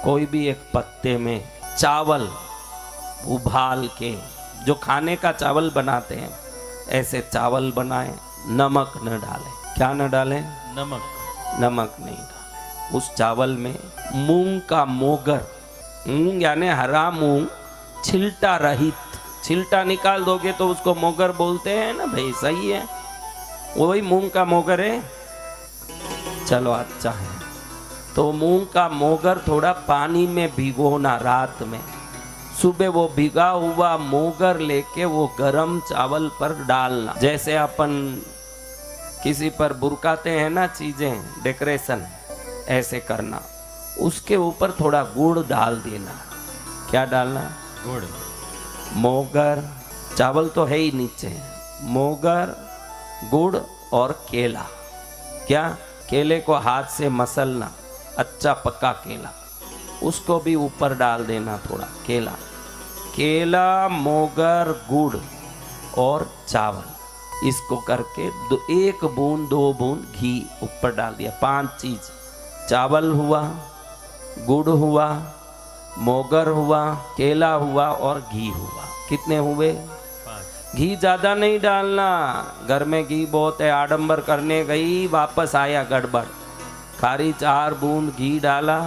कोई भी एक पत्ते में चावल उबाल के, जो खाने का चावल बनाते हैं ऐसे चावल बनाएं, नमक न डालें। क्या न डालें? नमक नहीं डालें। उस चावल में मूंग का मोगर, मूंग यानी हरा मूंग, छिलटा रहित, छिलटा निकाल दोगे तो उसको मोगर बोलते हैं ना भाई, सही है, वही मूंग का मोगर है। चलो अच्छा है, तो मूंग का मोगर थोड़ा पानी में भिगोना रात में, सुबह वो भिगा हुआ मोगर लेके वो गरम चावल पर डालना। जैसे अपन किसी पर बुरकाते हैं ना चीजें, डेकोरेशन, ऐसे करना। उसके ऊपर थोड़ा गुड़ डाल देना। क्या डालना? गुड़। मोगर, चावल तो है ही नीचे, मोगर, गुड़ और केला। क्या? केले को हाथ से मसलना, अच्छा पक्का केला, उसको भी ऊपर डाल देना थोड़ा। केला, केला, मोगर, गुड़ और चावल, इसको करके एक बूंद 2 बूंद घी ऊपर डाल दिया। 5 चीज, चावल हुआ, गुड़ हुआ, मोगर हुआ, केला हुआ और घी हुआ। कितने हुए? 5। घी ज्यादा नहीं डालना, घर में घी बहुत है, आडंबर करने गई वापस आया गड़बड़, खाली 4 बूंद घी डाला।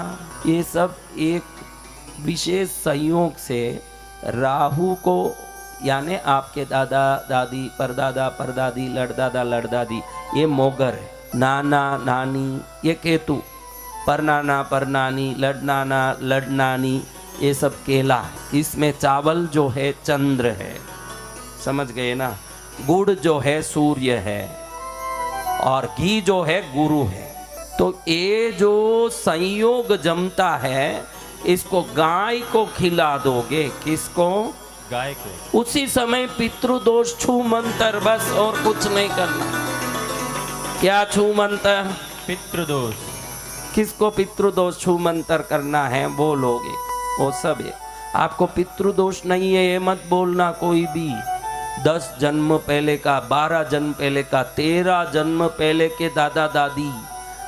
ये सब एक विशेष संयोग से राहु को, यानी आपके दादा दादी, परदादा परदादी, लड़दादा लड़दादी, ये मोगर है, नाना नानी ये केतु, परनाना परनानी, लड़नाना लड़नानी ये सब केला है। इसमें चावल जो है चंद्र है, समझ गए ना? गुड़ जो है सूर्य है और घी जो है गुरु है। तो ये जो संयोग जमता है, इसको गाय को खिला दोगे। किसको? गाय को। उसी समय पितृदोष छू मंत्र, बस और कुछ नहीं करना। क्या छू मंत्र? पितृदोष। किसको पितृदोष छू मंत्र करना है बोलोगे? वो सब है। आपको पितृदोष नहीं है ये मत बोलना कोई भी। 10 जन्म पहले का, 12 जन्म पहले का, 13 जन्म पहले के दादा दादी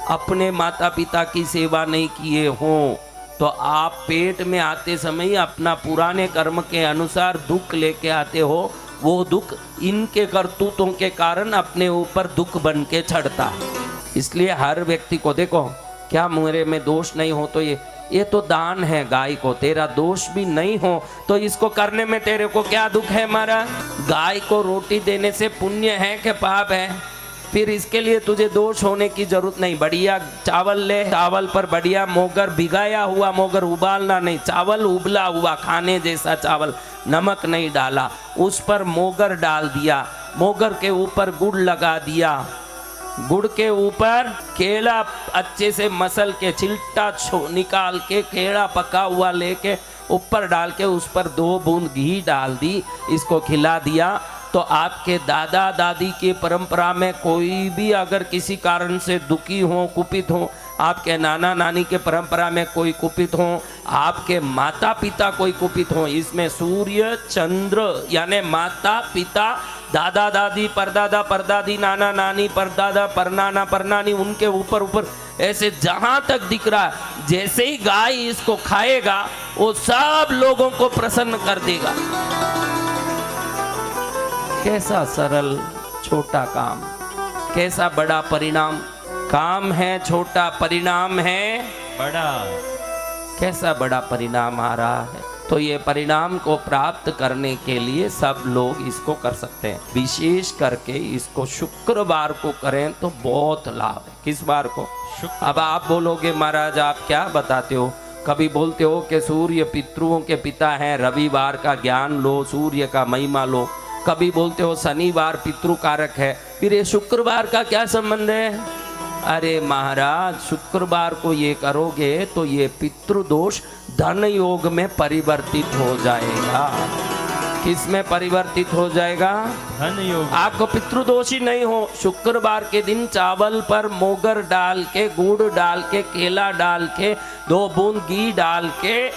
अपने माता पिता की सेवा नहीं किए हों तो आप पेट में आते समय अपना पुराने कर्म के अनुसार दुख लेके आते हो। वो दुख इनके करतूतों के कारण अपने ऊपर दुख बन के चढ़ता है। इसलिए हर व्यक्ति को देखो, क्या मेरे में दोष नहीं हो तो ये तो दान है गाय को। तेरा दोष भी नहीं हो तो इसको करने में तेरे को क्या दुख है? मारा गाय को रोटी देने से पुण्य है कि पाप है? फिर इसके लिए तुझे दोष होने की जरूरत नहीं। बढ़िया चावल ले, चावल पर बढ़िया मोगर, भिगाया हुआ मोगर, उबालना नहीं, चावल उबला हुआ खाने जैसा चावल, नमक नहीं डाला, उस पर मोगर डाल दिया, मोगर के ऊपर गुड़ लगा दिया, गुड़ के ऊपर केला अच्छे से मसल के छिलटा निकाल के केला पका हुआ लेके ऊपर डाल के उस पर 2 बूंद घी डाल दी, इसको खिला दिया। तो आपके दादा दादी की परंपरा में कोई भी अगर किसी कारण से दुखी हो, कुपित हो, आपके नाना नानी के परंपरा में कोई कुपित हो, आपके माता पिता कोई कुपित हो, इसमें सूर्य चंद्र यानी माता पिता, दादा दादी, परदादा परदादी, नाना नानी, परदादा परनाना परनानी, उनके ऊपर ऐसे जहां तक दिख रहा है, जैसे ही गाय इसको खाएगा वो सब लोगों को प्रसन्न कर देगा। कैसा सरल छोटा काम, कैसा बड़ा परिणाम। काम है छोटा, परिणाम है बड़ा। कैसा बड़ा परिणाम आ रहा है। तो ये परिणाम को प्राप्त करने के लिए सब लोग इसको कर सकते हैं। विशेष करके इसको शुक्रवार को करें तो बहुत लाभ है। किस बार को? अब आप बोलोगे महाराज आप क्या बताते हो? कभी बोलते हो कि सूर्य पितृओं के पिता हैं, रविवार का ज्ञान लो, सूर्य का महिमा लो। कभी बोलते हो शनिवार पितृकारक है, फिर ये शुक्रवार का क्या संबंध है? अरे महाराज शुक्रवार को ये करोगे तो ये पितृदोष धन योग में परिवर्तित हो जाएगा। किस में परिवर्तित हो जाएगा? धन योग। आपको पितृदोष ही नहीं हो, शुक्रवार के दिन चावल पर मोगर डाल के, गुड़ डाल के, केला डाल के, 2 बूंद घी डाल के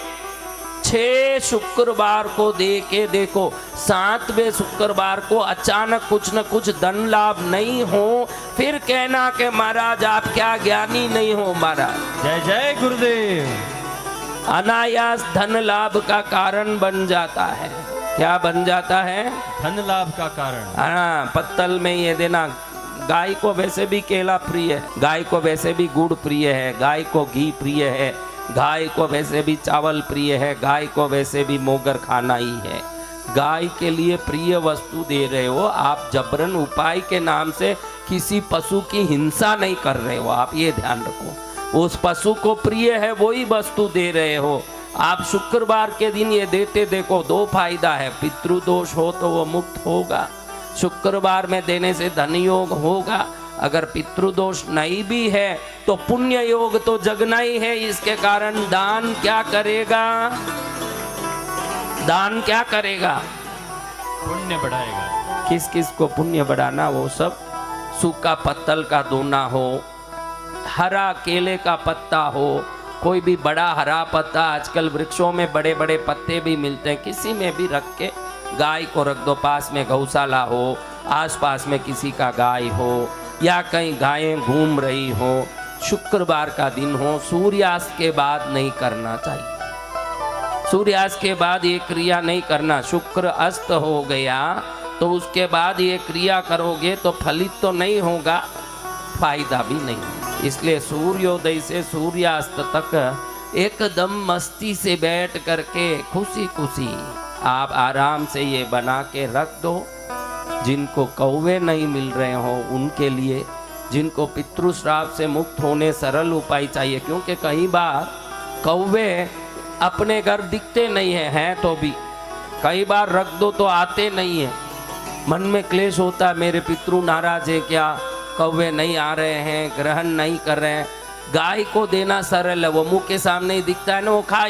6 शुक्रवार को दे के देखो, 7वें शुक्रवार को अचानक कुछ न कुछ धन लाभ नहीं हो, फिर कहना कि महाराज आप क्या ज्ञानी नहीं हो। महाराज जय जय गुरुदेव। अनायास धन लाभ का कारण बन जाता है। क्या बन जाता है? धन लाभ का कारण। हाँ, पत्तल में ये देना। गाय को वैसे भी केला प्रिय है, गाय को वैसे भी गुड़ प्रिय है, गाय को घी प्रिय है, गाय को वैसे भी चावल प्रिय है, गाय को वैसे भी मोगर खाना ही है। गाय के लिए प्रिय वस्तु दे रहे हो आप, जबरन उपाय के नाम से किसी पशु की हिंसा नहीं कर रहे हो आप, ये ध्यान रखो। उस पशु को प्रिय है वही वस्तु दे रहे हो आप। शुक्रवार के दिन ये देते देखो, दो फायदा है। पितृदोष हो तो वो मुक्त होगा, शुक्रवार में देने से धन योग होगा। अगर पितृदोष नहीं भी है तो पुण्य योग तो जगना ही है। इसके कारण दान क्या करेगा? दान क्या करेगा? पुण्य बढ़ाएगा। किस किस को पुण्य बढ़ाना? वो सब सूखा पत्तल का दोना हो, हरा केले का पत्ता हो, कोई भी बड़ा हरा पत्ता, आजकल वृक्षों में बड़े बड़े पत्ते भी मिलते हैं, किसी में भी रख के गाय को रख दो। पास में गौशाला हो, आसपास में किसी का गाय हो, या कहीं गायें घूम रही हो, शुक्रवार का दिन हो, सूर्यास्त के बाद नहीं करना चाहिए। सूर्यास्त के बाद ये क्रिया नहीं करना। शुक्र अस्त हो गया तो उसके बाद ये क्रिया करोगे तो फलित तो नहीं होगा, फायदा भी नहीं। इसलिए सूर्योदय से सूर्यास्त तक एकदम मस्ती से बैठ करके खुशी खुशी आप आराम से ये बना के रख दो। जिनको कौवे नहीं मिल रहे हो उनके लिए, जिनको पितृश्राप से मुक्त होने सरल उपाय चाहिए, क्योंकि कई बार कौवे अपने घर दिखते नहीं हैं तो भी कई बार रख दो तो आते नहीं हैं। मन में क्लेश होता है, मेरे पितृ नाराज है क्या, कौवे नहीं आ रहे हैं, ग्रहण नहीं कर रहे हैं। गाय को देना सरल है, वो मुंह के सामने ही दिखता है ना, वो खा